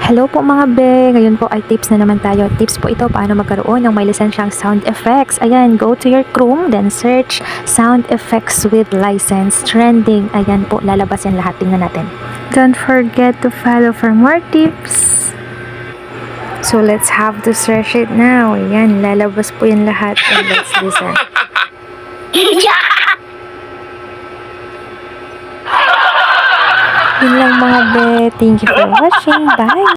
Hello po mga be! Ngayon po ay tips na naman tayo. Tips po ito paano magkaroon ng may lisensyang sound effects. Ayan, go to your Chrome, then search sound effects with license. Trending. Ayan po, lalabas yan lahat. Tingnan natin. Don't forget to follow for more tips. So let's have to search it now. Ayan, lalabas po yan lahat. And let's listen. Yun lang mga be. Thank you for watching. Bye!